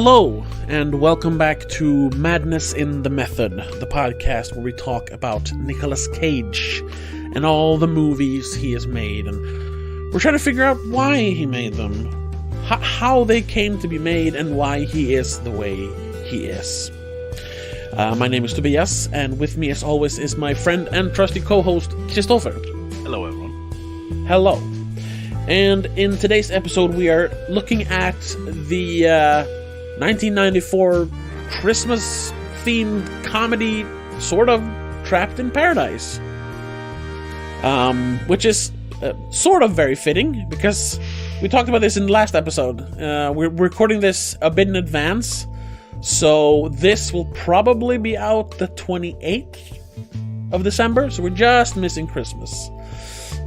Hello, and welcome back to Madness in the Method, the podcast where we talk about Nicolas Cage and all the movies he has made, and we're trying to figure out why he made them, how they came to be made, and why he is the way he is. My name is Tobias, and with me as always is my friend and trusty co-host, Christopher. Hello, everyone. Hello. And in today's episode, we are looking at the 1994 Christmas-themed comedy, sort of, Trapped in Paradise. Which is sort of very fitting, because we talked about this in the last episode. We're recording this a bit in advance, so this will probably be out the 28th of December, so we're just missing Christmas.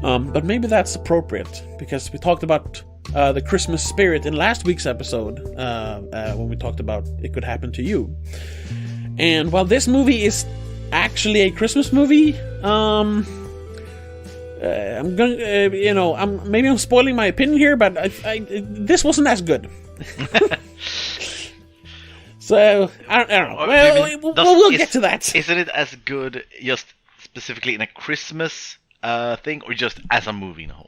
But maybe that's appropriate, because we talked about the Christmas spirit in last week's episode, when we talked about It Could Happen to You. And while this movie is actually a Christmas movie, I'm going, maybe I'm spoiling my opinion here, but this wasn't as good. So, I don't know. Well, we'll get to that. Isn't it as good just specifically in a Christmas thing, or just as a movie in a whole?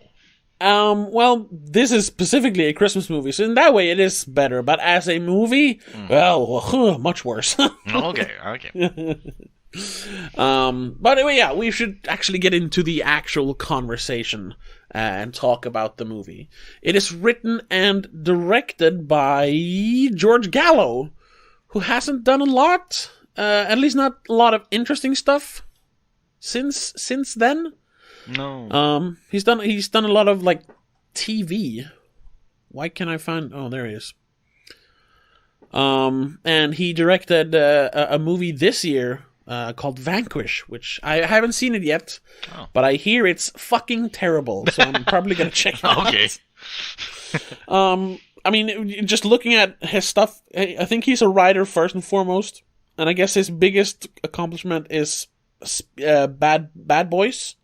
Well, this is specifically a Christmas movie, so in that way it is better, but as a movie, well, much worse. Okay. But anyway, yeah, we should actually get into the actual conversation and talk about the movie. It is written and directed by George Gallo, who hasn't done a lot, at least not a lot of interesting stuff since then. No. He's done a lot of like TV. Why can't I find? Oh, there he is. And he directed a movie this year called Vanquish, which I haven't seen it yet, but I hear it's fucking terrible. So I'm probably gonna check it out. Okay. I mean, just looking at his stuff, I think he's a writer first and foremost, and I guess his biggest accomplishment is Bad Boys.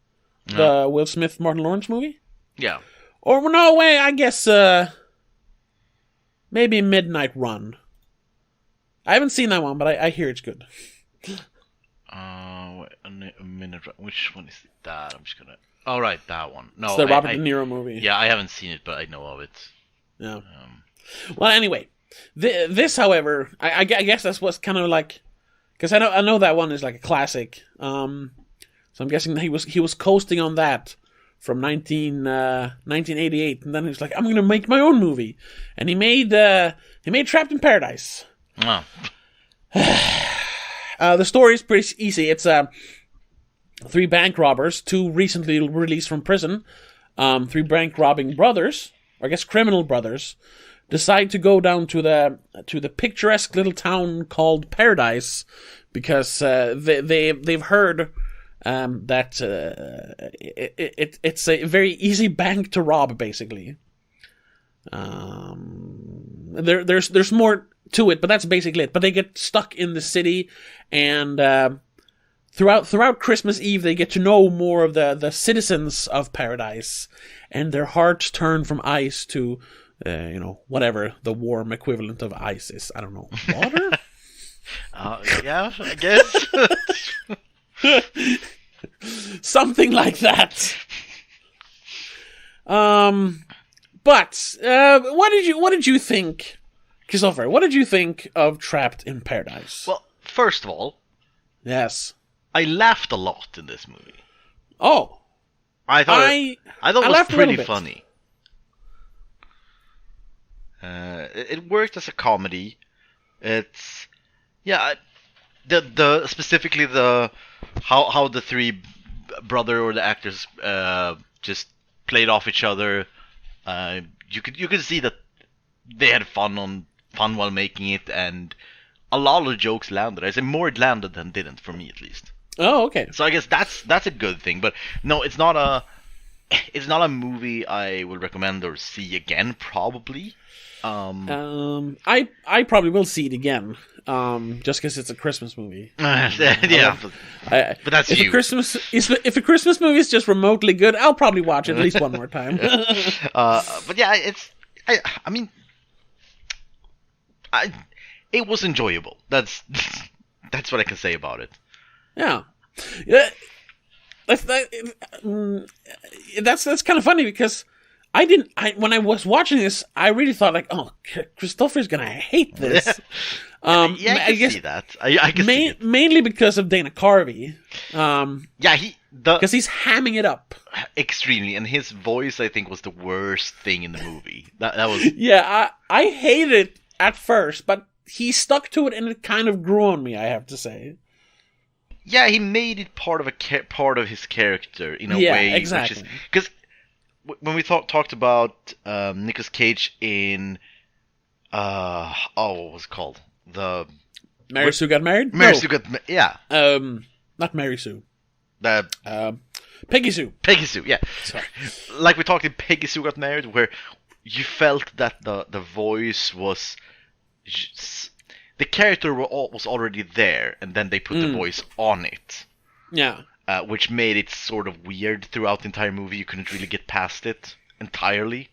The Will Smith, Martin Lawrence movie? Yeah. Or, no, way, I guess, maybe Midnight Run. I haven't seen that one, but I hear it's good. Wait a minute. Which one is that? I'm just gonna... Oh, right, that one. No, it's the Robert De Niro movie. Yeah, I haven't seen it, but I know of it. Yeah. Well, anyway, this, however, I guess that's what's kind of like... Because I know that one is like a classic. So I'm guessing that he was coasting on that from 1988, and then he was like, I'm going to make my own movie, and he made Trapped in Paradise. Oh. The story is pretty easy. It's three bank robbers, two recently released from prison, three bank robbing brothers, or I guess criminal brothers, decide to go down to the picturesque little town called Paradise because they've heard. That it's a very easy bank to rob, basically. There's more to it, but that's basically it. But they get stuck in the city, and throughout Christmas Eve, they get to know more of the citizens of Paradise, and their hearts turn from ice to, whatever the warm equivalent of ice is. I don't know, water. Yeah, I guess. Something like that. But what did you think, Christopher? What did you think of Trapped in Paradise? Well, first of all, yes, I laughed a lot in this movie. Oh, I thought it was pretty funny. It worked as a comedy. It's the specifically the how the three brother or the actors just played off each other. You could see that they had fun while making it, and a lot of jokes landed. I say more it landed than didn't, for me at least. Oh, okay. So I guess that's a good thing. But no, it's not a movie I would recommend or see again, probably. I probably will see it again, just because it's a Christmas movie. Yeah, but that's if you. If a Christmas movie is just remotely good, I'll probably watch it at least one more time. But yeah, I mean, it was enjoyable. That's what I can say about it. Yeah. That's kind of funny because when I was watching this, I really thought like, oh, Christopher's gonna hate this. I guess see that. I can see it. Mainly because of Dana Carvey. Because he's hamming it up extremely, and his voice, I think, was the worst thing in the movie. That was. Yeah, I hated it at first, but he stuck to it, and it kind of grew on me. I have to say. Yeah, he made it part of his character in a way. Exactly. Because when we talked about Nicolas Cage in what was it called? The Mary Sue Got Married. Yeah. Not Mary Sue. Peggy Sue. Peggy Sue. Yeah. Sorry. Like we talked in Peggy Sue Got Married, where you felt that the voice was. The character was already there, and then they put the voice on it. Yeah. Which made it sort of weird throughout the entire movie. You couldn't really get past it entirely.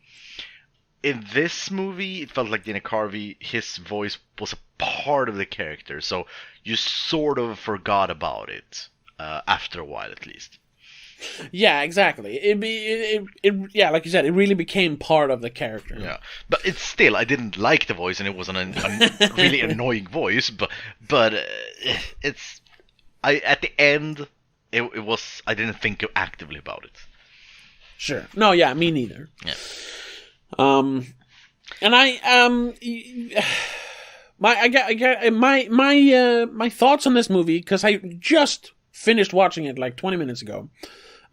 In this movie, it felt like Dana Carvey, his voice was a part of the character, so you sort of forgot about it after a while, at least. Yeah, exactly. Yeah, like you said, it really became part of the character. Yeah, but it's still, I didn't like the voice, and it was a really annoying voice. But it's, at the end, it was. I didn't think actively about it. Sure. No, yeah, me neither. Yeah. And my thoughts on this movie, because I just finished watching it like 20 minutes ago.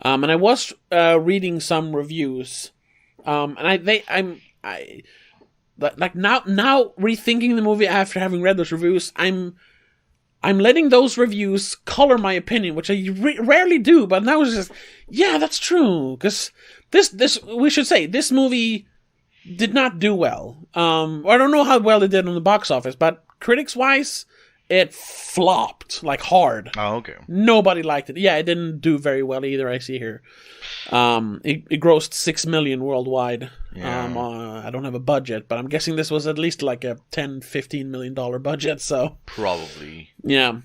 And I was reading some reviews, and now rethinking the movie after having read those reviews, I'm letting those reviews color my opinion, which I rarely do. But now it's just, yeah, that's true, because this we should say this movie did not do well. I don't know how well it did on the box office, but critics wise, it flopped like hard. Oh, okay. Nobody liked it. Yeah, it didn't do very well either. I see here. It grossed $6 million worldwide. Yeah. I don't have a budget, but I'm guessing this was at least like a $10-15 million budget. So probably. Yeah.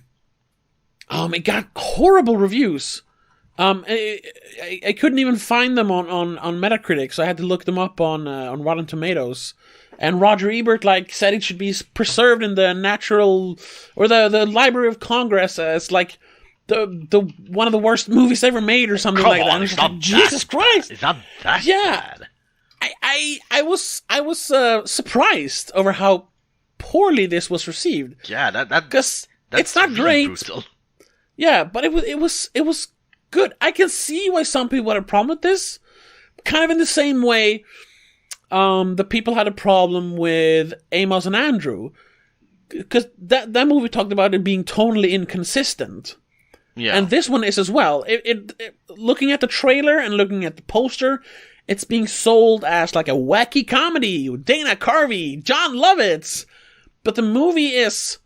It got horrible reviews. I couldn't even find them on Metacritic, so I had to look them up on Rotten Tomatoes. And Roger Ebert said it should be preserved in the natural or the Library of Congress as like the one of the worst movies ever made or something like that. It's not like, Jesus Christ! It's not that bad. I was surprised over how poorly this was received. Yeah, because it's not really great. Brutal. Yeah, but it was good. I can see why some people had a problem with this. Kind of in the same way. The people had a problem with Amos and Andrew, because that movie talked about it being tonally inconsistent. Yeah, and this one is as well. It looking at the trailer and looking at the poster, it's being sold as like a wacky comedy with Dana Carvey, John Lovitz, but the movie it's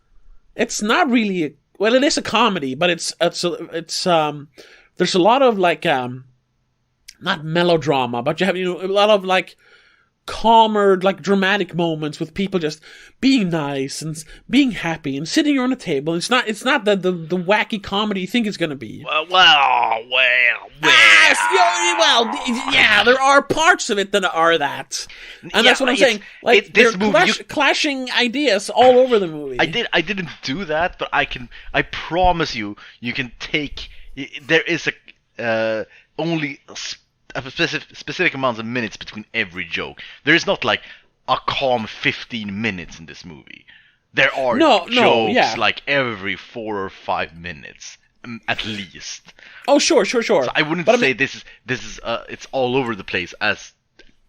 not really it is a comedy, but it's there's a lot of like not melodrama, but you have a lot of like calmer, like dramatic moments with people just being nice and being happy and sitting around a table. It's not the wacky comedy you think it's going to be. Well. Yeah, there are parts of it that are that, and that's what I'm saying. Like this there movie, clashing ideas all over the movie. I didn't do that, but I promise you can take. There is only a specific amount of minutes between every joke. There is not like a calm 15 minutes in this movie. There are jokes like every 4 or 5 minutes at least. Oh sure. So I wouldn't say this is it's all over the place as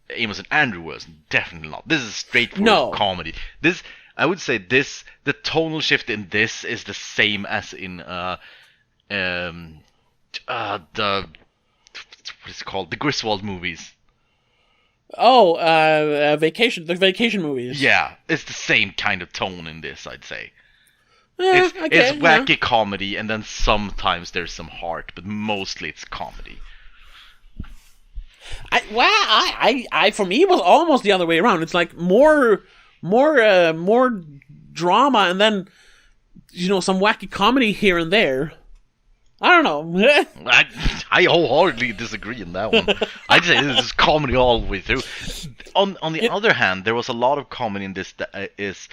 Amos and Andrew was. Definitely not. This is straightforward comedy. I would say the tonal shift in this is the same as in what is it called? The Griswold movies. Oh, the vacation movies. Yeah, it's the same kind of tone in this, I'd say. It's wacky comedy, and then sometimes there's some heart, but mostly it's comedy. For me, it was almost the other way around. It's like more more drama, and then some wacky comedy here and there. I don't know. I wholeheartedly disagree on that one. I'd say this is comedy all the way through. On the other hand, there was a lot of comedy in this that is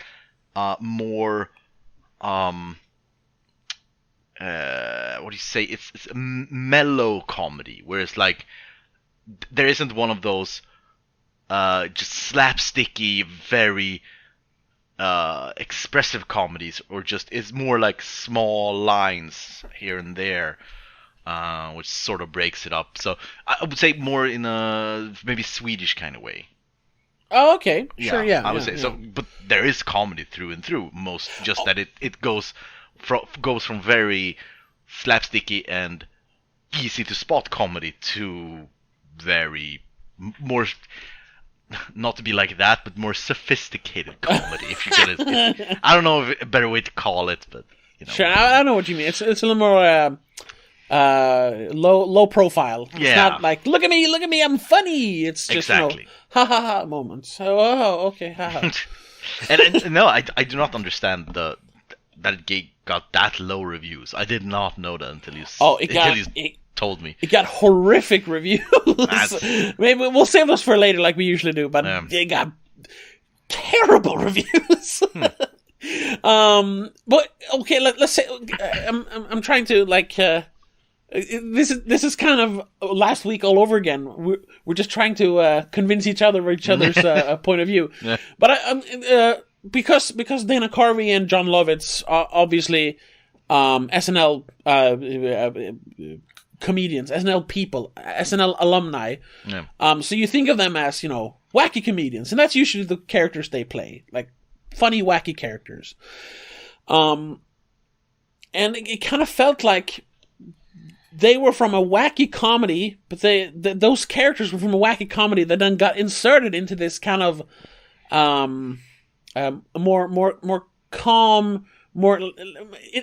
more what do you say? It's a mellow comedy, whereas like there isn't one of those just slapsticky, very expressive comedies, or just it's more like small lines here and there, which sort of breaks it up. So I would say more in a maybe Swedish kind of way. Oh, okay, sure, yeah. I would say so, but there is comedy through and through. Just that it goes from very slapsticky and easy to spot comedy to very more. Not to be like that, but more sophisticated comedy, if you get it. I don't know if a better way to call it, but Sure, I know what you mean. It's a little more low profile. It's not like look at me, I'm funny. It's just exactly ha ha ha moments. Oh, okay, ha ha. and no, I do not understand that it got that low reviews. I did not know that until you told me. It got horrific reviews. Maybe we'll save those for later, like we usually do. But it got terrible reviews. But okay, let's say I'm trying to like. This is kind of last week all over again. We're just trying to convince each other of each other's point of view. Yeah. But because Dana Carvey and John Lovitz are obviously SNL comedians, SNL people, SNL alumni. Yeah. So you think of them as wacky comedians, and that's usually the characters they play, like funny wacky characters. And it kind of felt like they were from a wacky comedy, but those characters were from a wacky comedy that then got inserted into this kind of more calm, more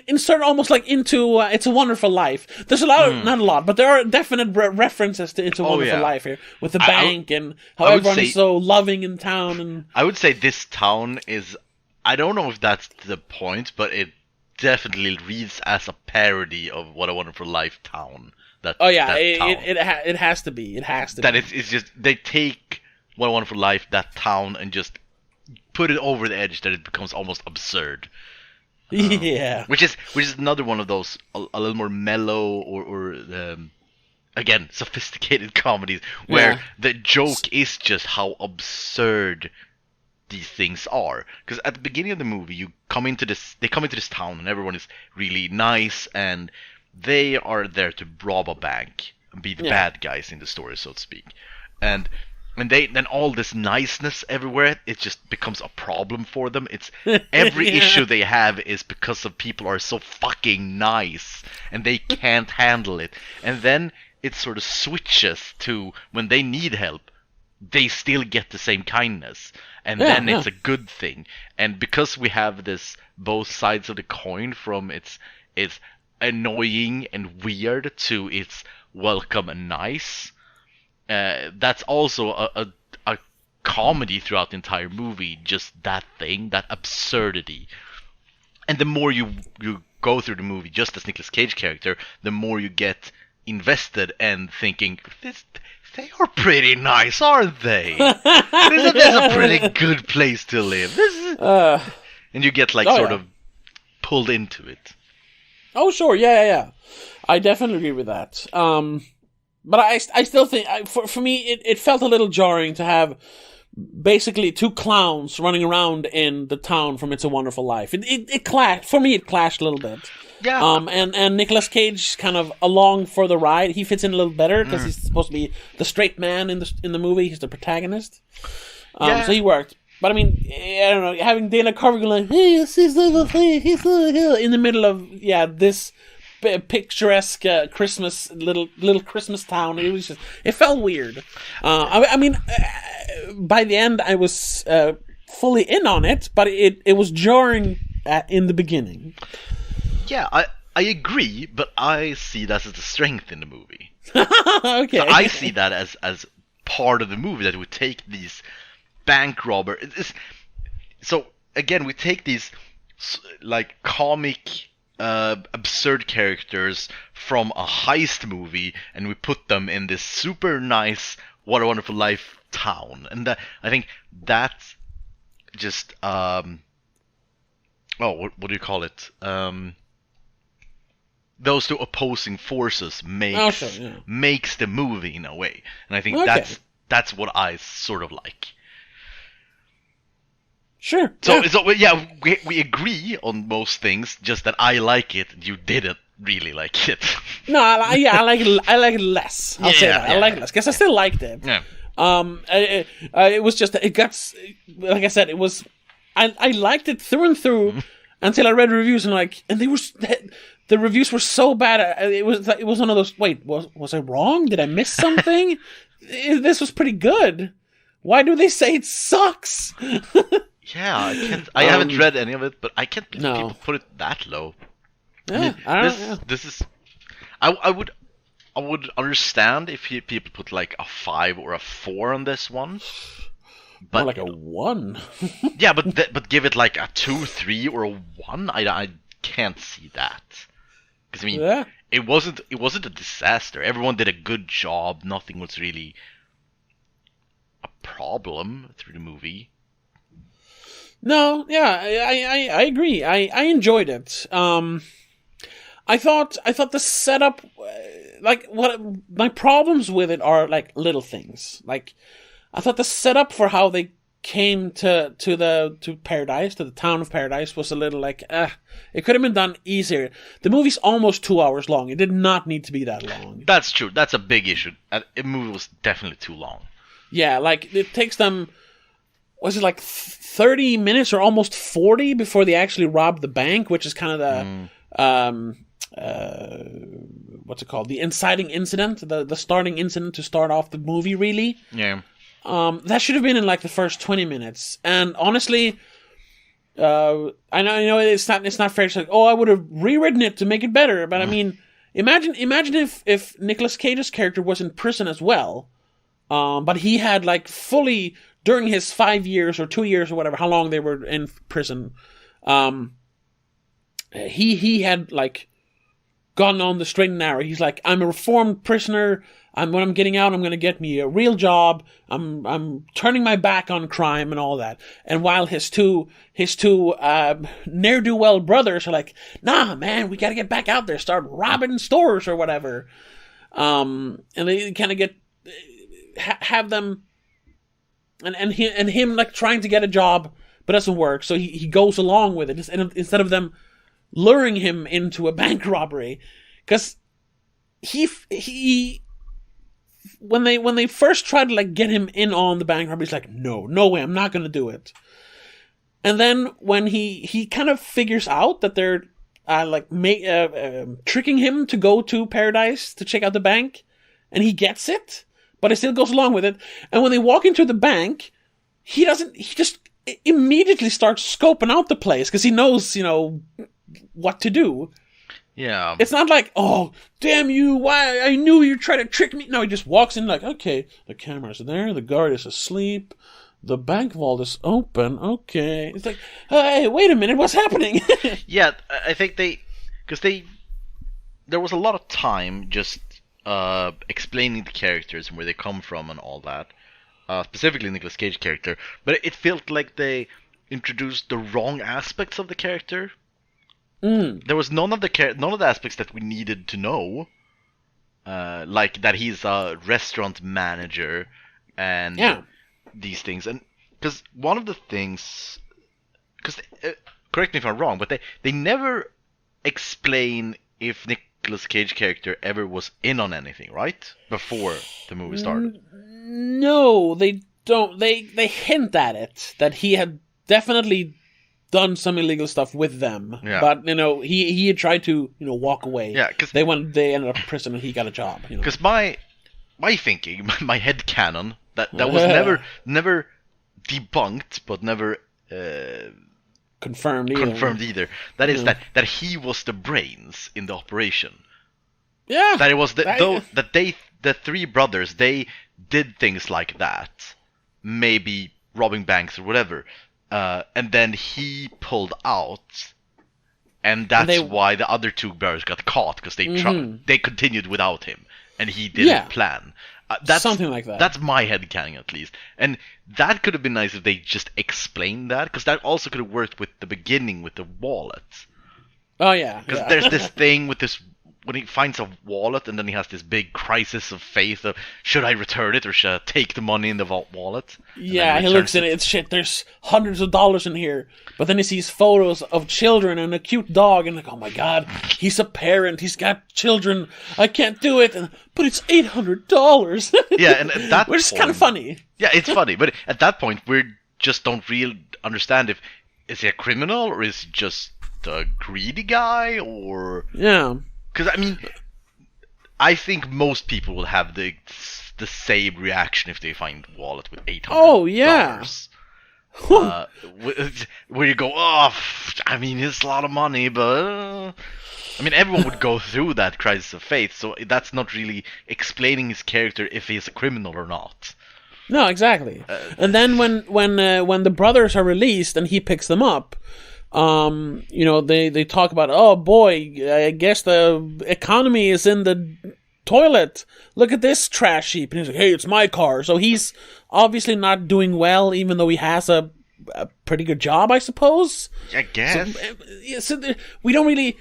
inserted almost like into It's a Wonderful Life. There's a lot of, not a lot, but there are definite references to It's a Wonderful Life here, with the bank and how everyone is so loving in town. And I would say this town is, I don't know if that's the point, but it definitely reads as a parody of What a Wonderful Life town. It has to be. It has to. It's just they take What a Wonderful Life, that town, and just put it over the edge that it becomes almost absurd. Yeah. Which is another one of those a little more mellow or again sophisticated comedies where the joke is just how absurd these things are. Because at the beginning of the movie, they come into this town and everyone is really nice and they are there to rob a bank and be the bad guys in the story, so to speak. And then all this niceness everywhere, it just becomes a problem for them. It's every issue they have is because of people are so fucking nice and they can't handle it. And then it sort of switches to when they need help, they still get the same kindness. And then it's a good thing. And because we have this both sides of the coin, from it's annoying and weird to it's welcome and nice, that's also a comedy throughout the entire movie. Just that thing, that absurdity. And the more you go through the movie, just as Nicolas Cage character, the more you get invested and thinking, they are pretty nice, aren't they? Isn't this a pretty good place to live? And you get sort of pulled into it. Oh, sure, yeah. I definitely agree with that. But I still think, for me, it felt a little jarring to have basically two clowns running around in the town from It's a Wonderful Life. It clashed. For me, it clashed a little bit. Yeah. And Nicolas Cage kind of along for the ride. He fits in a little better because he's supposed to be the straight man in the movie. He's the protagonist. So he worked. But I mean, I don't know, having Dana Carvey going like, hey, he's in the middle of this picturesque Christmas little Christmas town. It felt weird. I mean, by the end I was fully in on it, but it was jarring in the beginning. Yeah, I agree, but I see that as the strength in the movie. Okay. So I see that as part of the movie, that we take these bank robbers. so again, we take these like comic, absurd characters from a heist movie, and we put them in this super nice What a Wonderful Life town, and I think that's just what do you call it? Those two opposing forces makes the movie in a way, and I think that's what I sort of like. Sure. So yeah, we agree on most things. Just that I like it, you didn't really like it. No, I like it. I like it less. I'll say that. I like it less because I still liked it. Yeah. It was just it got, like I said, it was. I liked it through and through until I read reviews and they were. The reviews were so bad. It was one of those. Wait, was I wrong? Did I miss something? This was pretty good. Why do they say it sucks? Yeah, I can't. I haven't read any of it, but I can't believe people put it that low. Yeah, this is. I would understand if people put like a 5 or a 4 on this one. But more like a 1. Yeah, but give it like a 2, 3, or a 1. I can't see that. Because I mean, it wasn't a disaster. Everyone did a good job. Nothing was really a problem through the movie. No, yeah, I agree. I enjoyed it. I thought the setup, like what my problems with it are like little things. Like I thought the setup for how they came to Paradise, to the town of Paradise, was a little like it could have been done easier. The movie's almost 2 hours long. It did not need to be that long. That's true. That's a big issue. The movie was definitely too long. Yeah, like it takes them. Was it like 30 minutes or almost 40 before they actually rob the bank, which is kind of the what's it called? The inciting incident, the starting incident to start off the movie, really. Yeah. That should have been in like the first 20 minutes. And honestly, I know it's not fair to say, I would have rewritten it to make it better. But I mean, imagine if Nicolas Cage's character was in prison as well, but he had like fully during his 5 years or 2 years or whatever, how long they were in prison, he had like gone on the straight and narrow. He's like, I'm a reformed prisoner. When I'm getting out, I'm going to get me a real job. I'm turning my back on crime and all that. And while his two ne'er-do-well brothers are like, nah, man, we got to get back out there, start robbing stores or whatever. And they kind of have them, and him like trying to get a job, but doesn't work. So he goes along with it instead of them luring him into a bank robbery, because he when they first tried to like get him in on the bank robbery, he's like, no way, I'm not going to do it. And then when he kind of figures out that they're tricking him to go to Paradise to check out the bank, and he gets it, but he still goes along with it. And when they walk into the bank, he just immediately starts scoping out the place because he knows, what to do. Yeah. It's not like, oh, damn you, why, I knew you tried to trick me. No, he just walks in like, okay, the camera's there, the guard is asleep, the bank vault is open, okay. It's like, hey, wait a minute, what's happening? Yeah, I think there was a lot of time just explaining the characters and where they come from and all that. Specifically Nicolas Cage character. But it felt like they introduced the wrong aspects of the character. There was none of the aspects that we needed to know, like that he's a restaurant manager and these things. And because one of the things, correct me if I'm wrong, but they never explain if Nicolas Cage character ever was in on anything, right? Before the movie started. No, they don't. They hint at it, that he had definitely done some illegal stuff with them, but he had tried to walk away. Yeah, because they ended up in prison and he got a job. Because my thinking, my head canon that was never debunked, but never confirmed either. That is that he was the brains in the operation. Yeah, that it was the three brothers, they did things like that, maybe robbing banks or whatever. and then he pulled out, and that's why the other two brothers got caught, because they continued without him, and he didn't plan. That's something like that. That's my headcanon, at least. And that could have been nice if they just explained that, because that also could have worked with the beginning with the wallet. Oh, yeah. Because there's this thing with this, when he finds a wallet, and then he has this big crisis of faith of, should I return it, or should I take the money in the wallet? Yeah, he looks at it, it's shit, there's hundreds of dollars in here. But then he sees photos of children and a cute dog, and like, oh my god, he's a parent, he's got children, I can't do it, but it's $800. Yeah, and at that which is kind of funny. Yeah, it's funny, but at that point, we just don't really understand if, is he a criminal, or is he just a greedy guy, or... Yeah. Because, I mean, I think most people will have the same reaction if they find a wallet with $800. Oh, yeah. Where you go, oh, I mean, it's a lot of money, but... I mean, everyone would go through that crisis of faith, so that's not really explaining his character if he's a criminal or not. No, exactly. And then when the brothers are released and he picks them up, they talk about, oh boy, I guess the economy is in the toilet. Look at this trash heap. And he's like, hey, it's my car. So he's obviously not doing well, even though he has a pretty good job, I suppose. I guess. So we don't really...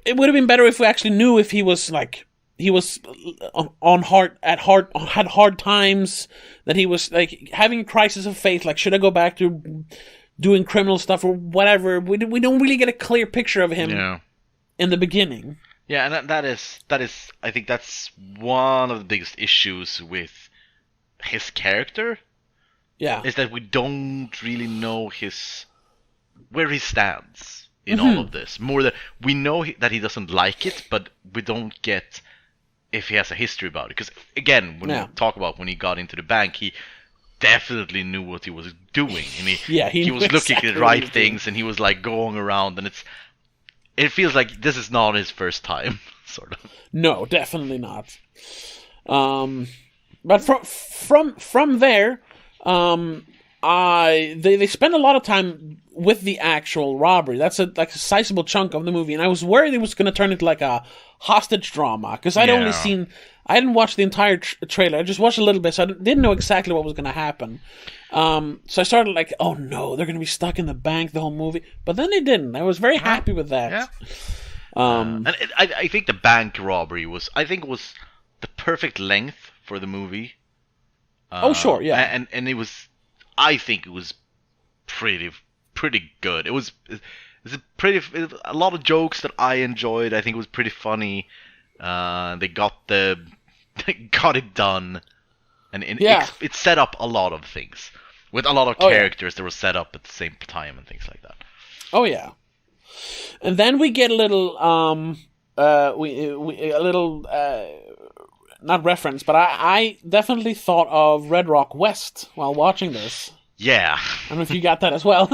It would have been better if we actually knew if he was like... He was had hard times, that he was like having a crisis of faith, like should I go back to doing criminal stuff or whatever. We don't really get a clear picture of him in the beginning. Yeah, and that is I think that's one of the biggest issues with his character. Yeah, is that we don't really know where he stands in all of this. More that we know that he doesn't like it, but we don't get if he has a history about it. Because again, when we talk about when he got into the bank, he definitely knew what he was doing, and he was looking at the right things, and he was like going around, and it feels like this is not his first time, sort of. No, definitely not. But from there, they spend a lot of time with the actual robbery. That's a sizable chunk of the movie, and I was worried it was going to turn into like a hostage drama, because I didn't watch the entire trailer. I just watched a little bit, so I didn't know exactly what was going to happen. So I started like, oh no, they're going to be stuck in the bank the whole movie. But then they didn't. I was very happy with that. Yeah. And I think the bank robbery was the perfect length for the movie. Oh sure, yeah. And it was, I think it was pretty good. It was a lot of jokes that I enjoyed. I think it was pretty funny. They got it done, and it set up a lot of things with a lot of characters that were set up at the same time and things like that. Oh yeah, and then we get a little not reference, but I definitely thought of Red Rock West while watching this. Yeah. I don't know if you got that as well.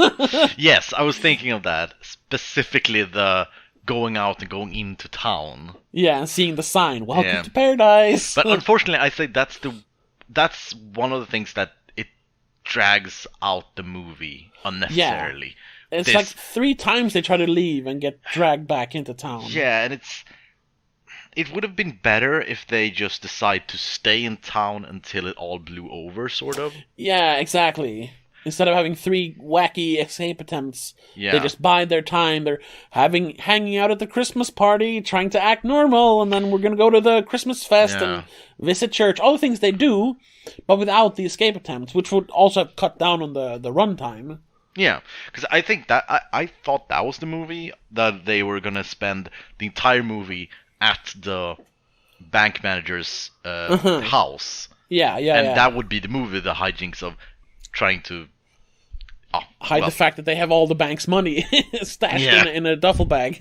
Yes, I was thinking of that. Specifically the going out and going into town. Yeah, and seeing the sign, welcome to paradise. But unfortunately, I say that's one of the things that it drags out the movie unnecessarily. Yeah. It's like 3 times they try to leave and get dragged back into town. Yeah, and it would have been better if they just decide to stay in town until it all blew over, sort of. Yeah, exactly. Instead of having 3 wacky escape attempts, they just bide their time. They're hanging out at the Christmas party, trying to act normal, and then we're going to go to the Christmas fest and visit church. All the things they do, but without the escape attempts, which would also have cut down on the runtime. Yeah, because I think that I thought that was the movie, that they were going to spend the entire movie at the bank manager's house. Yeah. And that would be the movie, the hijinks of trying to hide the fact that they have all the bank's money stashed in a duffel bag.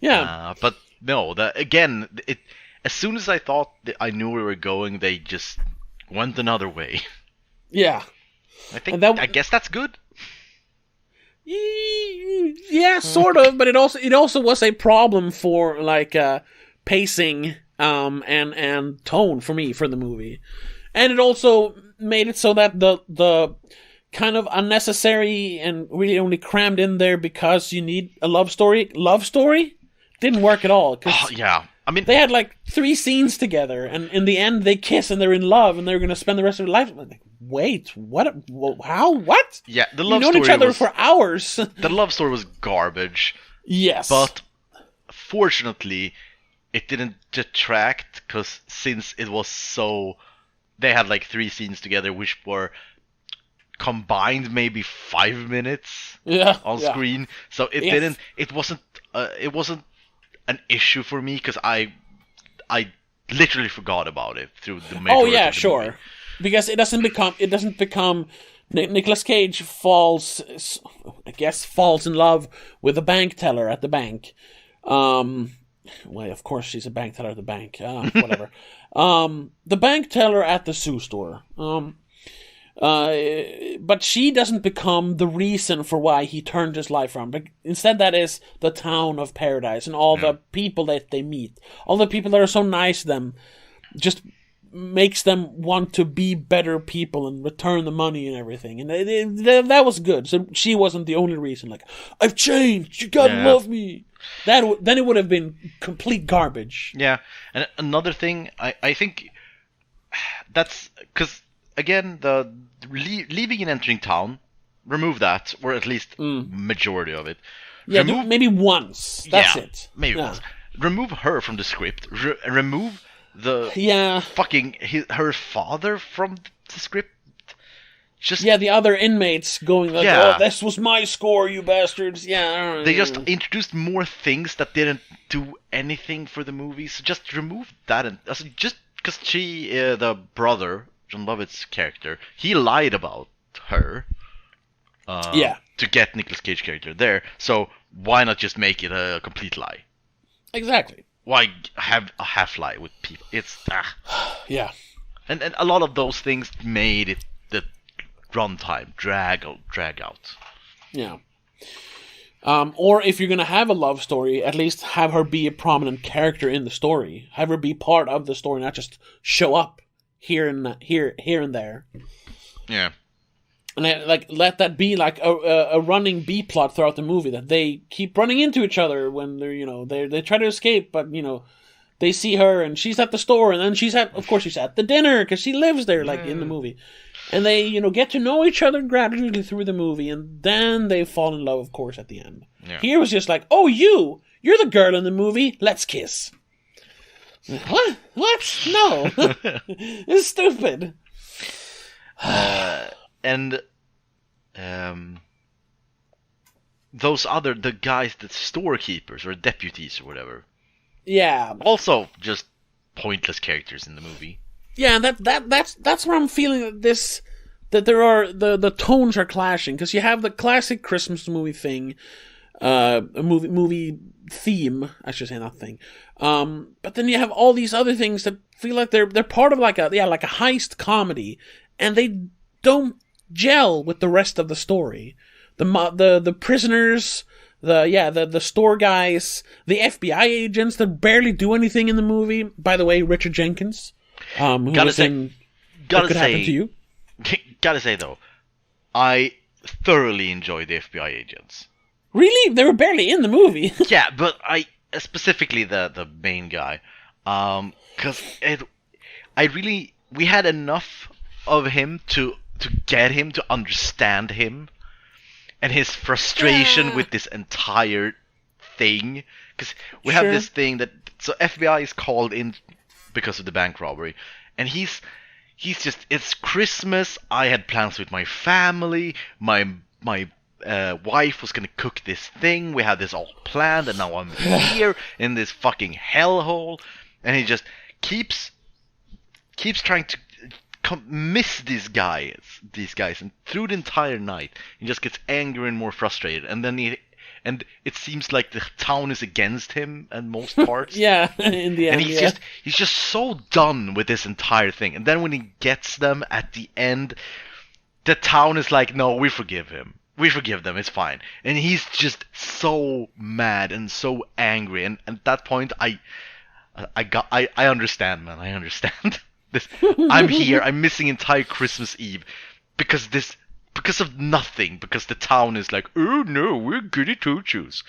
Yeah. But no, as soon as I thought that I knew where we were going, they just went another way. Yeah. I guess that's good. Yeah, sort of, but it also was a problem for like pacing and tone for me for the movie, and it also made it so that the kind of unnecessary and really only crammed in there because you need a love story. Love story didn't work at all. Oh, yeah. I mean, they had like 3 scenes together, and in the end, they kiss and they're in love, and they're going to spend the rest of their life. Like, wait, what? How? What? Yeah, the love story. You've known each other for hours. The love story was garbage. Yes, but fortunately, it didn't detract because since it was so, they had like 3 scenes together, which were combined maybe 5 minutes on screen. So it didn't. It wasn't. It wasn't an issue for me because I literally forgot about it through the majority Oh yeah, of the sure. movie. Because it doesn't become Nicolas Cage falls in love with a bank teller at the bank. Well, of course she's a bank teller at the bank. Whatever. The bank teller at the zoo store. But she doesn't become the reason for why he turned his life around. But instead, that is the town of paradise and all the people that they meet. All the people that are so nice to them just makes them want to be better people and return the money and everything. And that was good. So she wasn't the only reason. Like, I've changed. You gotta love me. Then it would have been complete garbage. Yeah. And another thing, I think that's because... Again, the leaving and entering town, remove that, or at least majority of it. Yeah, maybe once. That's it. Maybe once. Remove her from the script. Remove the her father from the script. Just the other inmates going like, "Oh, this was my score, you bastards!" Yeah, they just introduced more things that didn't do anything for the movie. So just remove that, and just because the brother. John Lovett's character, he lied about her to get Nicolas Cage character there, so why not just make it a complete lie? Exactly. Why have a half lie with people? It's yeah. And a lot of those things made it the runtime drag out. Yeah. Or if you're gonna have a love story, at least have her be a prominent character in the story. Have her be part of the story, not just show up here and there. Yeah. And let that be like a running B plot throughout the movie, that they keep running into each other when they're they try to escape, but they see her and she's at the store, and then she's at the dinner because she lives there in the movie, and they get to know each other gradually through the movie, and then they fall in love, of course, at the end. Yeah. Here was just like, oh, you're the girl in the movie, let's kiss. What? No. It's stupid. And the guys, the storekeepers or deputies or whatever. Yeah. Also just pointless characters in the movie. Yeah, that's where I'm feeling that there are the tones are clashing, because you have the classic Christmas movie thing, a movie theme, I should say, not thing. But then you have all these other things that feel like they're part of like a heist comedy, and they don't gel with the rest of the story. The prisoners, the store guys, the FBI agents that barely do anything in the movie. By the way, Richard Jenkins, who gotta was in What Could Happen to You. Gotta say though, I thoroughly enjoy the FBI agents. Really? They were barely in the movie. Yeah, but I specifically the main guy, because we had enough of him to get him to understand him and his frustration with this entire thing. Because we have this thing that FBI is called in because of the bank robbery, and he's just, it's Christmas. I had plans with my family. My wife was gonna cook this thing. We had this all planned, and now I'm here in this fucking hellhole. And he just keeps trying to miss these guys, and through the entire night, he just gets angrier and more frustrated. And then it seems like the town is against him in most parts. Yeah, in the end. And he's just so done with this entire thing. And then when he gets them at the end, the town is like, no, we forgive him. We forgive them, it's fine. And he's just so mad and so angry. And at that point, I understand, man. I understand. I'm here. I'm missing entire Christmas Eve because this because of nothing, because the town is like, oh no, we're goody two-shoes.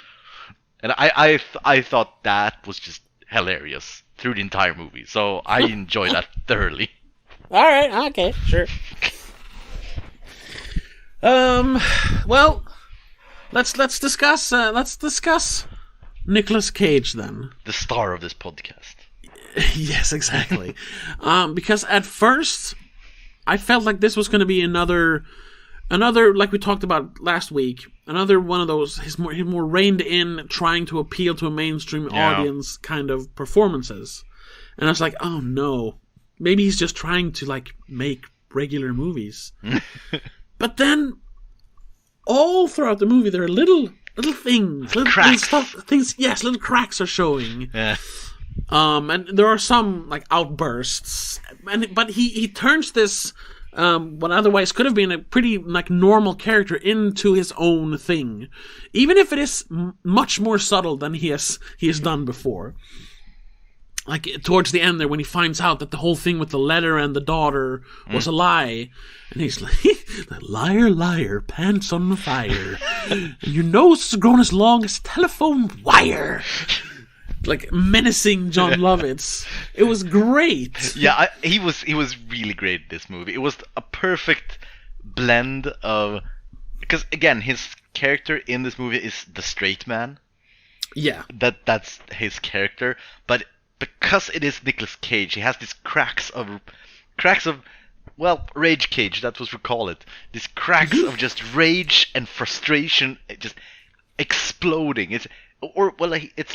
And I thought that was just hilarious through the entire movie, so I enjoyed that thoroughly. All right, okay, sure. Well, let's discuss Nicolas Cage then. The star of this podcast. Yes, exactly. Because at first, I felt like this was going to be another, like we talked about last week, another one of those his more reined in, trying to appeal to a mainstream audience kind of performances. And I was like, oh no, maybe he's just trying to like make regular movies. But then, all throughout the movie, there are little things, little stuff, things. Yes, little cracks are showing. Yeah. And there are some like outbursts, but he turns this what otherwise could have been a pretty like normal character into his own thing, even if it is much more subtle than he has done before. Like towards the end there, when he finds out that the whole thing with the letter and the daughter was a lie, and he's like, "Liar, liar, pants on fire, and your nose has grown as long as a telephone wire." Like menacing John Lovitz. It was great. Yeah, he was really great in this movie. It was a perfect blend of, because again, his character in this movie is the straight man. Yeah. That's his character, but because it is Nicolas Cage, he has these cracks of well, rage cage, that's what we call it. These cracks of just rage and frustration just exploding. It's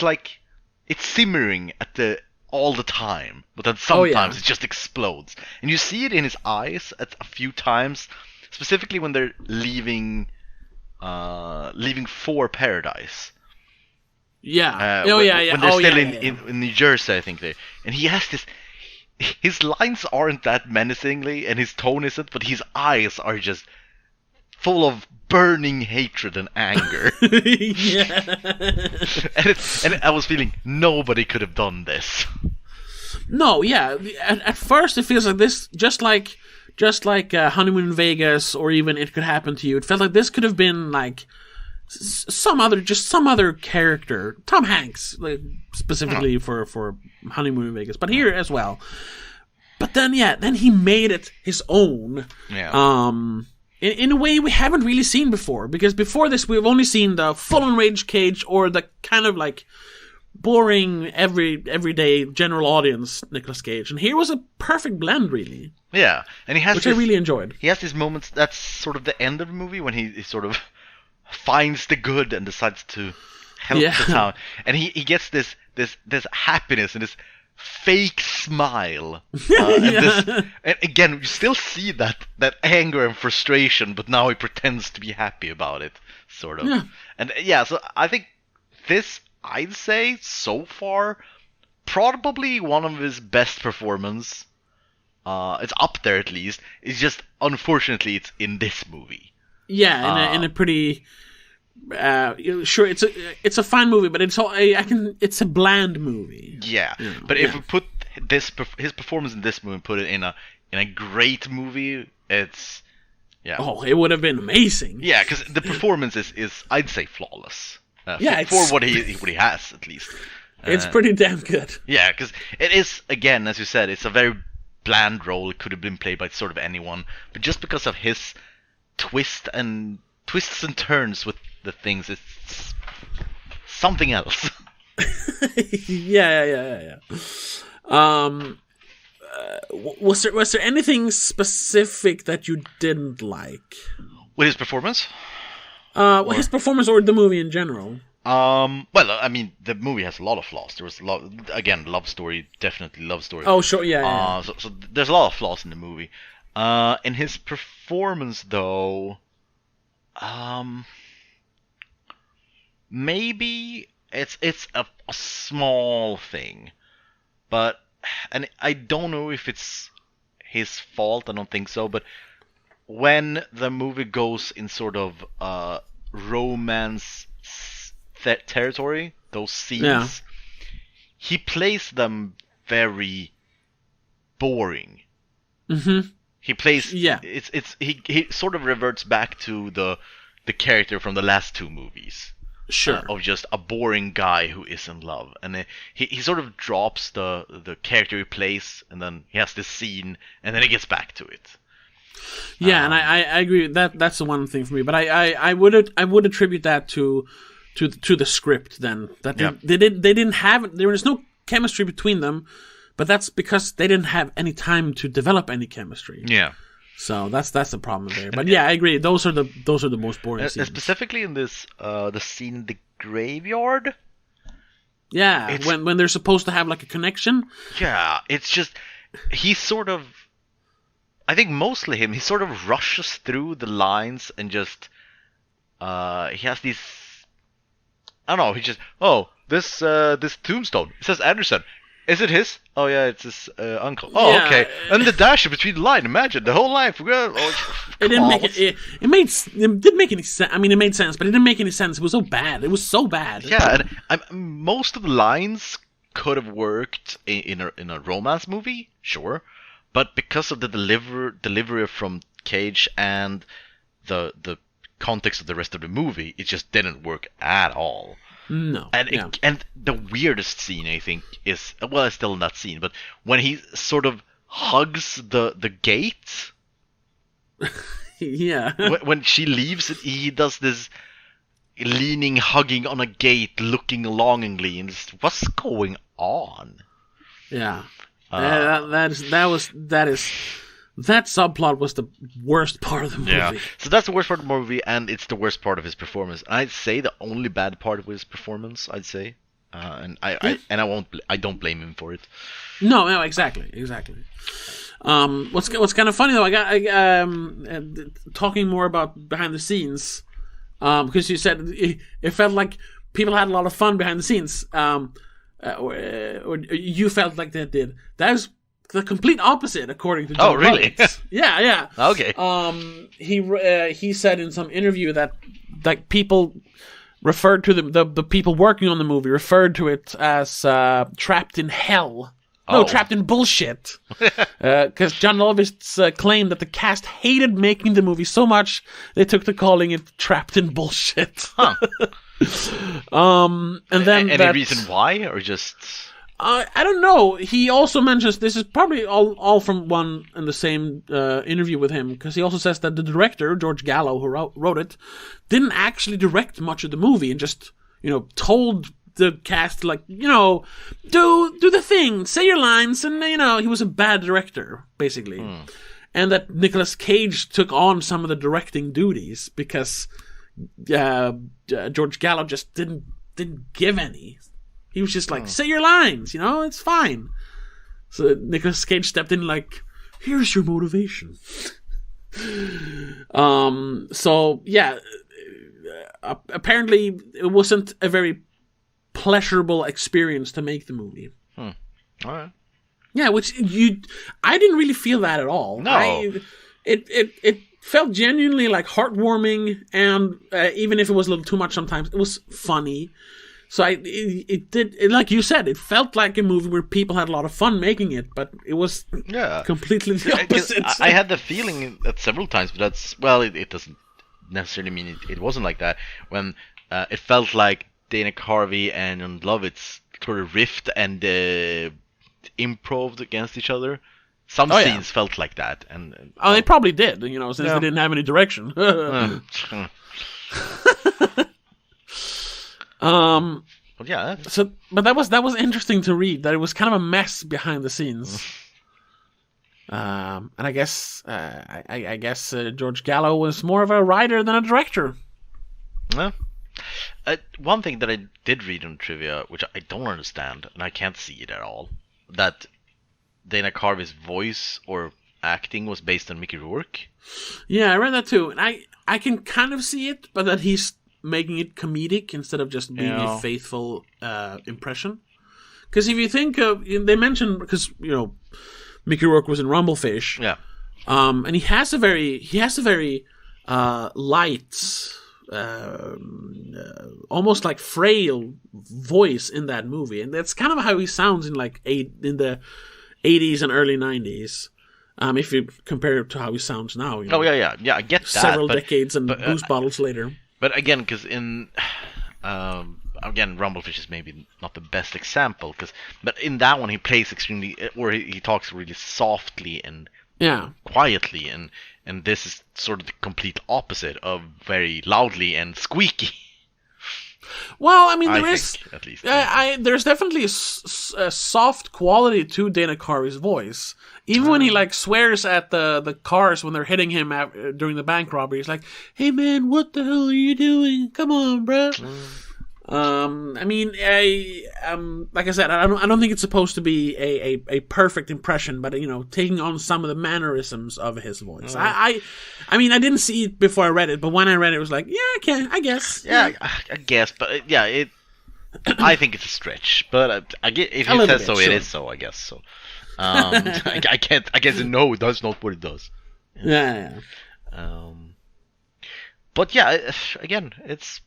like it's simmering all the time, but then sometimes it just explodes. And you see it in his eyes at a few times, specifically when they're leaving for Paradise. Yeah. When they're still in New Jersey, I think and he has this. His lines aren't that menacingly, and his tone isn't, but his eyes are just full of burning hatred and anger. Yeah. and I was feeling nobody could have done this. No, yeah. At first, it feels like this, just like Honeymoon in Vegas, or even It Could Happen to You. It felt like this could have been like some other character, Tom Hanks, like, specifically for Honeymoon in Vegas, but here as well. But then, then he made it his own. Yeah. In a way we haven't really seen before, because before this we've only seen the full-on rage cage, or the kind of like boring everyday general audience Nicolas Cage, and here was a perfect blend, really. Yeah, and he has which I really enjoyed. He has these moments. That's sort of the end of the movie when he sort of finds the good and decides to help the town, and he gets this happiness and this fake smile, and again you still see that anger and frustration, but now he pretends to be happy about it, sort of. And so I think this, I'd say so far, probably one of his best performances. It's up there at least. It's just unfortunately it's in this movie. Yeah, in a pretty sure, it's a fine movie, but it's a bland movie. Yeah, you know, but if we put his performance in this movie and put it in a great movie, it's it would have been amazing. Yeah, because the performance is I'd say flawless. For what he has, at least. It's pretty damn good. Yeah, because it is, again, as you said, it's a very bland role. It could have been played by sort of anyone, but just because of his twists and turns with the things, it's something else. Yeah. Was there anything specific that you didn't like with his performance? His performance, or the movie in general? Well, I mean, the movie has a lot of flaws. There was love story, definitely love story. Oh, sure, yeah. So there's a lot of flaws in the movie. In his performance, though, maybe it's a small thing, and I don't know if it's his fault. I don't think so, but when the movie goes in sort of romance territory, those scenes, he plays them very boring. Mm-hmm. He plays. Yeah. He sort of reverts back to the character from the last two movies. Sure. Of just a boring guy who is in love, and he sort of drops the character he plays, and then he has this scene, and then he gets back to it. Yeah, and I agree with that. That's the one thing for me. But I would attribute that to the script then. That they didn't have, there was no chemistry between them, but that's because they didn't have any time to develop any chemistry. Yeah. So that's the problem there. But yeah, I agree. Those are the most boring scenes. Specifically in this the scene in the graveyard. Yeah, when they're supposed to have like a connection. Yeah, it's just he's sort of, I think mostly him. He sort of rushes through the lines and just he has these. I don't know. He just this tombstone. It says Anderson. Is it his? Oh yeah, it's his uncle. Oh yeah, okay. And the dash between the line. Imagine the whole line. It didn't make it. It didn't make any sense. I mean, it made sense, but it didn't make any sense. It was so bad. It was so bad. Yeah, and most of the lines could have worked in a romance movie, sure, but because of the delivery from Cage and the context of the rest of the movie, it just didn't work at all. No. And the weirdest scene, I think, is, well, it's still in that scene, but when he sort of hugs the gate. Yeah. When she leaves, he does this leaning, hugging on a gate, looking longingly, and just, what's going on? Yeah. That subplot was the worst part of the movie. Yeah. So that's the worst part of the movie, and it's the worst part of his performance. I'd say the only bad part of his performance, I'd say, and I don't blame him for it. No, exactly. What's kind of funny though, I talking more about behind the scenes, because you said it felt like people had a lot of fun behind the scenes, or you felt like they did. That was the complete opposite, according to John Lovitz. Yeah. Okay. He said in some interview that like people referred to the people working on the movie referred to it as trapped in hell. No, trapped in bullshit. Because John Lovitz claimed that the cast hated making the movie so much they took to calling it trapped in bullshit. Huh. And then any reason why, or just? I don't know. He also mentions, this is probably all from one and the same interview with him, because he also says that the director, George Gallo, who wrote it, didn't actually direct much of the movie and just, told the cast, like, do the thing, say your lines, and, he was a bad director, basically. And that NICOLAS CAGE took on some of the directing duties because George Gallo just didn't give any. He was just like, say your lines, it's fine. So NICOLAS CAGE stepped in like, here's your motivation. So, yeah, apparently it wasn't a very pleasurable experience to make the movie. All right. Yeah, which I didn't really feel that at all. No. It felt genuinely like heartwarming, and even if it was a little too much sometimes, it was funny. So it did, like you said, it felt like a movie where people had a lot of fun making it, but it was completely the opposite. I had the feeling that several times, but it doesn't necessarily mean it wasn't like that. When it felt like Dana Carvey and Lovitz sort of riffed and improved against each other. Some scenes felt like that, and they probably did, since they didn't have any direction. But yeah. But that was interesting to read. That it was kind of a mess behind the scenes. And I guess George Gallo was more of a writer than a director. Yeah. One thing that I did read in trivia, which I don't understand, and I can't see it at all, that Dana Carvey's voice or acting was based on Mickey Rourke. Yeah, I read that too, and I can kind of see it, but that he's making it comedic instead of just being a faithful impression. Because if you think of, they mentioned, because Mickey Rourke was in Rumblefish, and he has a very light, almost like frail voice in that movie, and that's kind of how he sounds in the 80s and early 90s. If you compare it to how he sounds now. Oh yeah, I get that. Several decades and booze bottles later. But again, because in again, Rumblefish is maybe not the best example, but in that one he plays extremely, or he talks really softly and quietly, and this is sort of the complete opposite of very loudly and squeaky. Well, I mean, at least. There's definitely a soft quality to Dana Carvey's voice. Even when he like swears at the cars when they're hitting him during the bank robbery, he's like, "Hey man, what the hell are you doing? Come on, bro." I mean, like I said, I don't think it's supposed to be a perfect impression, but taking on some of the mannerisms of his voice. I mean, I didn't see it before I read it, but when I read it, it was like, yeah, I guess. Yeah, I guess, but I think it's a stretch, but I get if he says so, sure. It is so. I guess so. I guess no, that's not what it does. Yeah. But yeah, again, it's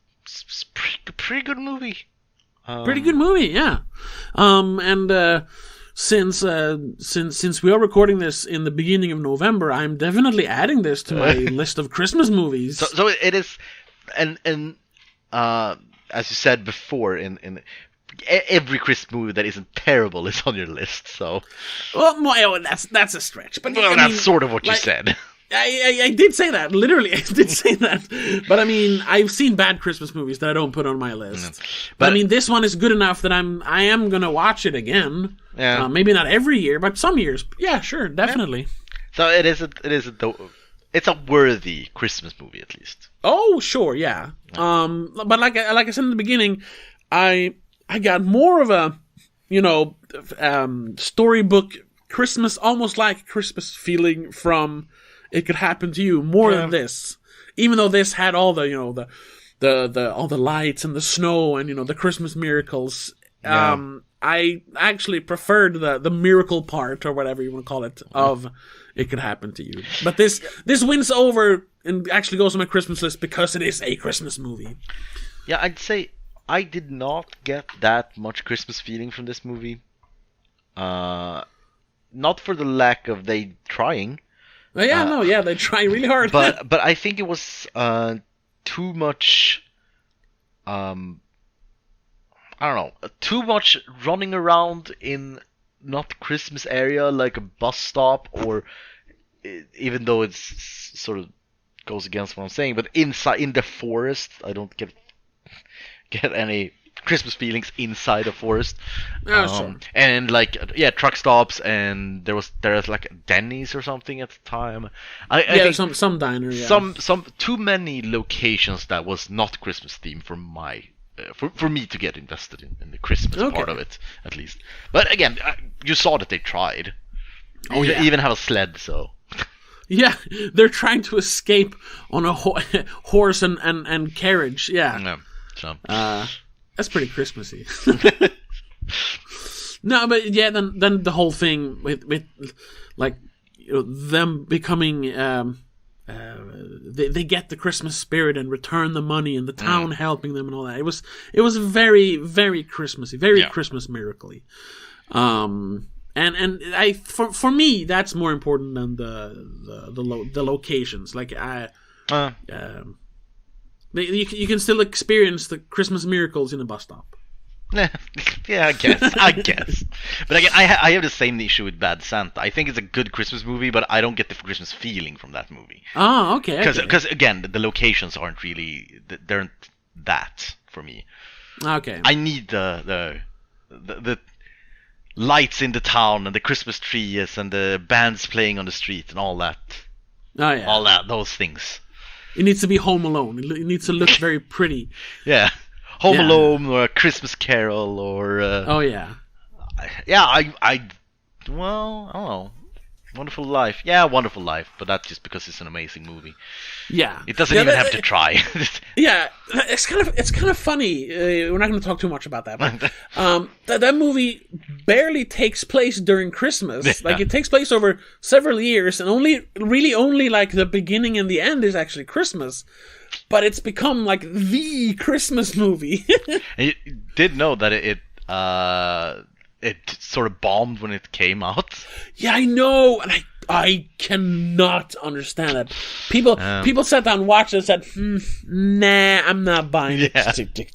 pretty good movie. Pretty good movie, yeah. And since we are recording this in the beginning of November, I'm definitely adding this to my list of Christmas movies. So it is, and as you said before, in every Christmas movie that isn't terrible is on your list. So, well, that's a stretch, but that's sort of what you said. I did say that. Literally, I did say that. But I mean, I've seen bad Christmas movies that I don't put on my list. But I mean, this one is good enough that I am gonna watch it again. Yeah. Maybe not every year, but some years. Yeah, sure, definitely. Yeah. So it's a worthy Christmas movie at least. Oh, sure, yeah. But like I said in the beginning, I got more of a storybook Christmas, almost like Christmas feeling from It Could Happen to You more than this. Even though this had all the all the lights and the snow and the Christmas miracles. I actually preferred the miracle part, or whatever you want to call it, of It Could Happen to You. But this wins over and actually goes on my Christmas list because it is a Christmas movie. Yeah, I'd say I did not get that much Christmas feeling from this movie. Not for the lack of they trying. They try really hard. but I think it was too much. I don't know, too much running around in not Christmas area like a bus stop, or even though it's sort of goes against what I'm saying, but inside in the forest, I don't get any Christmas feelings inside a forest. Sure. And truck stops, and there's like a Denny's or something at the time. I think some diner. Yeah. Some too many locations that was not Christmas themed for my. For me to get invested in the Christmas part of it, at least. But again, you saw that they tried. Oh, yeah. Even have a sled, so. Yeah, they're trying to escape on a horse and carriage. Yeah. So. That's pretty Christmassy. No, but yeah, then the whole thing with like them becoming. They get the Christmas spirit and return the money, and the town helping them and all that. It was very, very Christmassy, very Christmas miracle-y. And for me, that's more important than the locations. Like you can still experience the Christmas miracles in a bus stop. Yeah, I guess. But again, I have the same issue with Bad Santa. I think it's a good Christmas movie, but I don't get the Christmas feeling from that movie. Oh, okay. Because again, the locations aren't really, they aren't that for me. Okay. I need the lights in the town and the Christmas trees and the bands playing on the street and all that. Oh yeah. All that, those things. It needs to be Home Alone. It needs to look very pretty. Yeah. Home Alone or A Christmas Carol or oh yeah. Yeah, I don't know. Wonderful Life. Yeah, Wonderful Life, but that's just because it's an amazing movie. Yeah. It doesn't even have to try. Yeah, it's kind of funny. We're not going to talk too much about that. But that movie barely takes place during Christmas. Yeah. Like it takes place over several years, and only like the beginning and the end is actually Christmas. But it's become like the Christmas movie. And you did know that it sort of bombed when it came out. Yeah, I know, and I cannot understand that. People sat down and watched it and said, nah, I'm not buying it.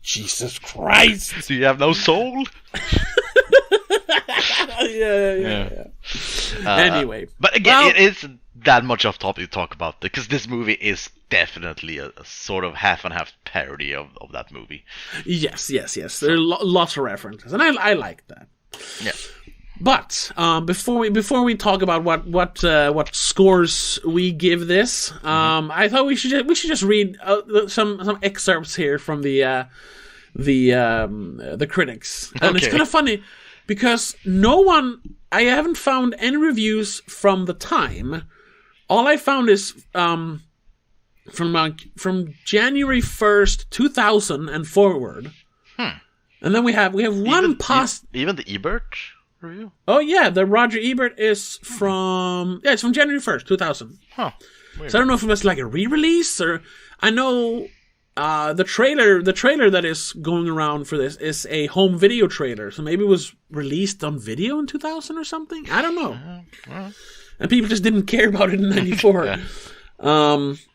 Jesus Christ. Do you have no soul? Yeah. Anyway. But again, it isn't that much off topic to talk about, because this movie is definitely a sort of half and half parody of that movie. Yes. There are lots of references, and I like that. Yeah. But before we talk about what scores we give this, I thought we should just read some excerpts here from the critics, and it's kind of funny because I haven't found any reviews from the time. All I found is from January 1st, 2000 and forward, and then we have one even the Ebert review. Oh yeah, the Roger Ebert is from it's from January 1st, 2000. Huh. Weird. So I don't know if it was like a re-release or I know the trailer that is going around for this is a home video trailer, so maybe it was released on video in 2000 or something. I don't know. And people just didn't care about it in 94. Yeah.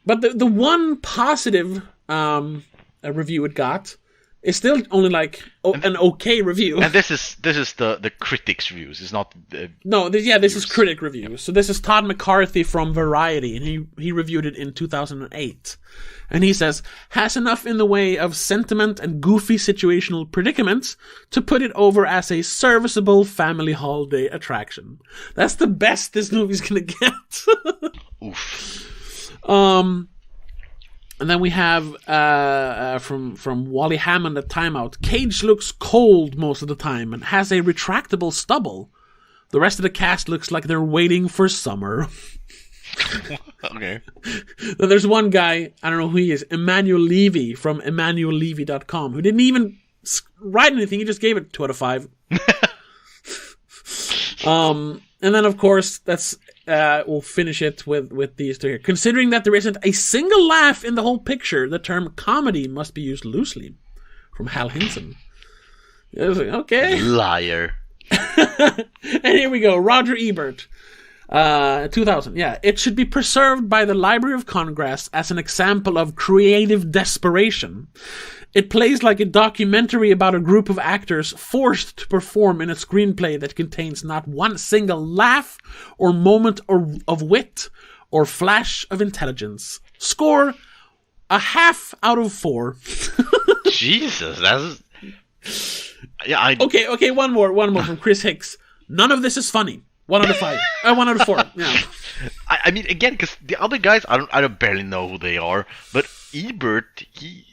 But the one positive review it got is still only like an okay review. And this is the critics' reviews. It's not this is critic reviews. So this is Todd McCarthy from Variety, and he reviewed it in 2008. And he says, has enough in the way of sentiment and goofy situational predicaments to put it over as a serviceable family holiday attraction. That's the best this movie's gonna get. Oof. And then we have from Wally Hammond at Timeout. Cage looks cold most of the time and has a retractable stubble. The rest of the cast looks like they're waiting for summer. Okay. Then there's one guy, I don't know who he is, Emmanuel Levy from EmmanuelLevy.com, who didn't even write anything, he just gave it 2 out of 5. And then, of course, we'll finish it with these two here. Considering that there isn't a single laugh in the whole picture, the term comedy must be used loosely. From Hal Hinson. Okay. Liar. And here we go. Roger Ebert. 2000. Yeah. It should be preserved by the Library of Congress as an example of creative desperation. It plays like a documentary about a group of actors forced to perform in a screenplay that contains not one single laugh or moment of wit or flash of intelligence. Score 0.5 out of 4. Jesus, that's... Yeah, Okay, one more from Chris Hicks. None of this is funny. 1 out of 5. 1 out of 4. Yeah. I mean, again, because the other guys, I don't barely know who they are, but Ebert, he...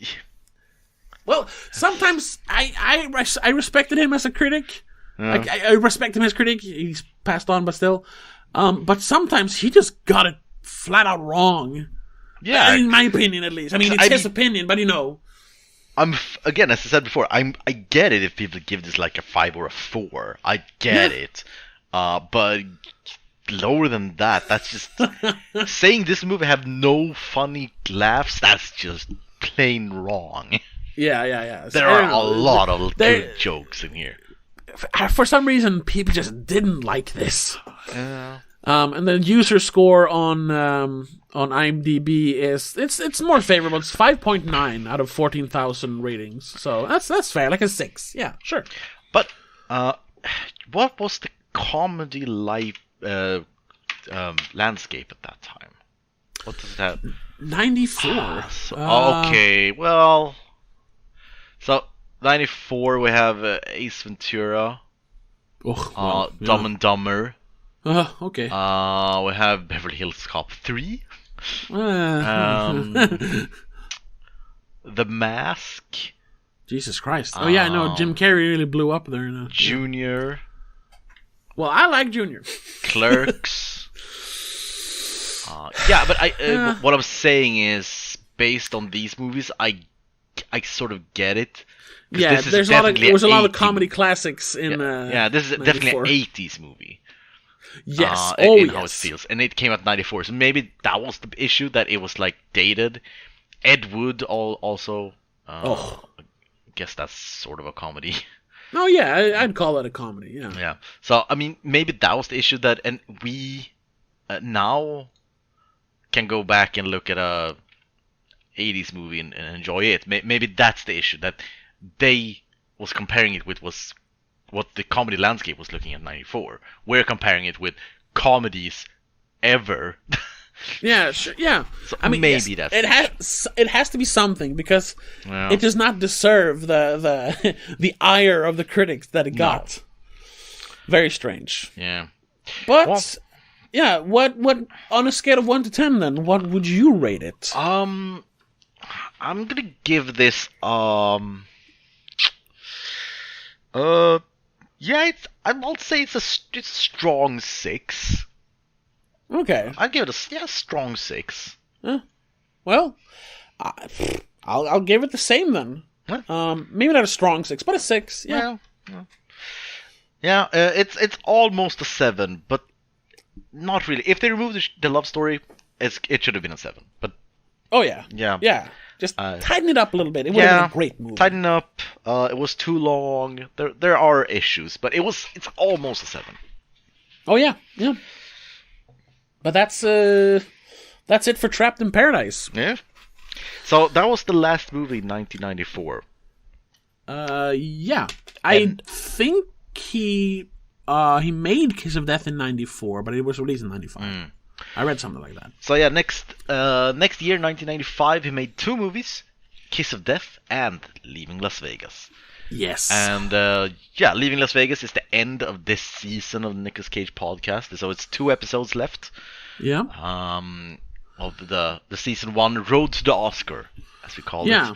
Well, sometimes I respected him as a critic. Like, I respect him as a critic. He's passed on, but still. But sometimes he just got it flat out wrong. Yeah. In my opinion, at least. I mean, it's his opinion, but you know. Again, as I said before, I get it if people give this like a 5 or a 4. I get it. But lower than that, that's just... saying this movie have no funny laughs, that's just plain wrong. Yeah. There are a lot of good jokes in here. For some reason, people just didn't like this. Yeah. And the user score on IMDb is it's more favorable. It's 5.9 out of 14,000 ratings. So that's fair, like a 6. Yeah, sure. But what was the comedy life landscape at that time? What does that? 94. Okay, well. So, 94, we have Ace Ventura, Dumb and Dumber. Okay. We have Beverly Hills Cop 3. The Mask. Jesus Christ. Oh, yeah, I know. Jim Carrey really blew up there. Junior. Well, I like Junior. Clerks. Yeah, but what I'm saying is, based on these movies, I sort of get it. Yeah, there was a lot of comedy classics in. Yeah, this is 94. definitely an 80s movie. Yes, how it feels, and it came out in 94. So maybe that was the issue, that it was like dated. Ed Wood also. I guess that's sort of a comedy. Oh yeah, I'd call that a comedy. Yeah. Yeah. So I mean, maybe that was the issue, and we now can go back and look at a 80s movie and enjoy it. Maybe that's the issue, that they was comparing it with was what the comedy landscape was looking at 94. We're comparing it with comedies ever. Yeah, sure, yeah. So I mean, maybe yes, that's it has to be something, because it does not deserve the the ire of the critics that it got. Very strange. Yeah. But yeah, what on a scale of 1 to 10 then, what would you rate it? I'm gonna give this I'll say it's a strong 6. Okay. I'll give it a strong 6. Well, I'll give it the same then. Huh? Maybe not a strong 6, but a 6. Yeah. Yeah. It's almost a 7, but not really. If they remove the love story, it should have been a 7. But oh yeah. Yeah. Just tighten it up a little bit. It would have been a great movie. Tighten up. It was too long. There are issues, but it's almost a 7. Oh yeah. But that's it for Trapped in Paradise. Yeah. So that was the last movie in 1994. Yeah. I think he made Kiss of Death in 94, but it was released in 95. I read something like that. So yeah, next year, 1995, he made 2 movies, Kiss of Death and Leaving Las Vegas. Yes. And Leaving Las Vegas is the end of this season of the NICOLAS Cage podcast. So it's 2 episodes left. Yeah. Of the season 1 Road to the Oscar, as we call it.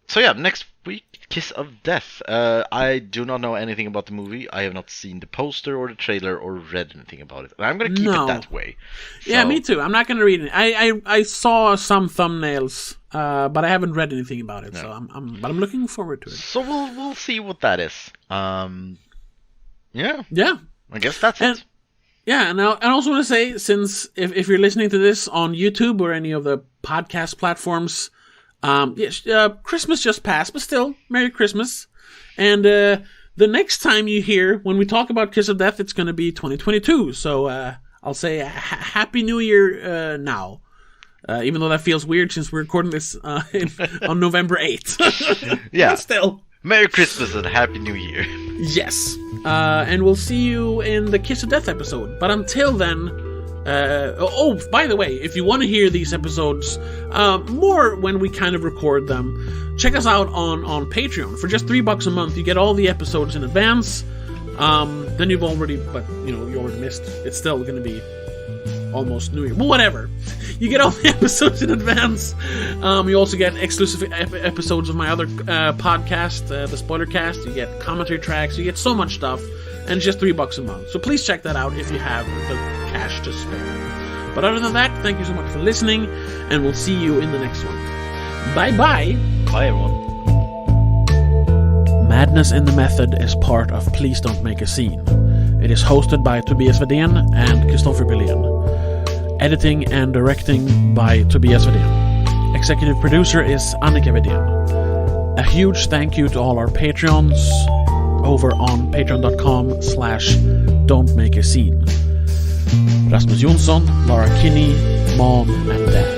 So yeah, next week, Kiss of Death. I do not know anything about the movie. I have not seen the poster or the trailer or read anything about it. And I'm going to keep it that way. So... Yeah, me too. I'm not going to read it. I saw some thumbnails, but I haven't read anything about it. No. So I'm looking forward to it. So we'll see what that is. Yeah. I guess that's it. Yeah, and I also want to say, since if you're listening to this on YouTube or any of the podcast platforms, Christmas just passed, but still, Merry Christmas. And the next time you hear, when we talk about Kiss of Death, it's going to be 2022. So I'll say Happy New Year now. Even though that feels weird since we're recording this on November 8th. Yeah. But still. Merry Christmas and Happy New Year. Yes. And we'll see you in the Kiss of Death episode. But until then... by the way, if you want to hear these episodes more when we kind of record them, check us out on Patreon. For just $3 a month, you get all the episodes in advance. Then you already missed. It's still going to be almost New Year. But whatever. You get all the episodes in advance. You also get exclusive episodes of my other podcast, the Spoiler Cast. You get commentary tracks. You get so much stuff. And just $3 a month. So please check that out if you have the cash to spare. But other than that, thank you so much for listening. And we'll see you in the next one. Bye-bye. Bye, everyone. Madness in the Method is part of Please Don't Make a Scene. It is hosted by Tobias Vedén and Christopher Billén. Editing and directing by Tobias Vedén. Executive producer is Annika Vedén. A huge thank you to all our Patreons over on patreon.com/don'tmakeascene. Rasmus Jonsson, Lara Kinney, Mom and Dad.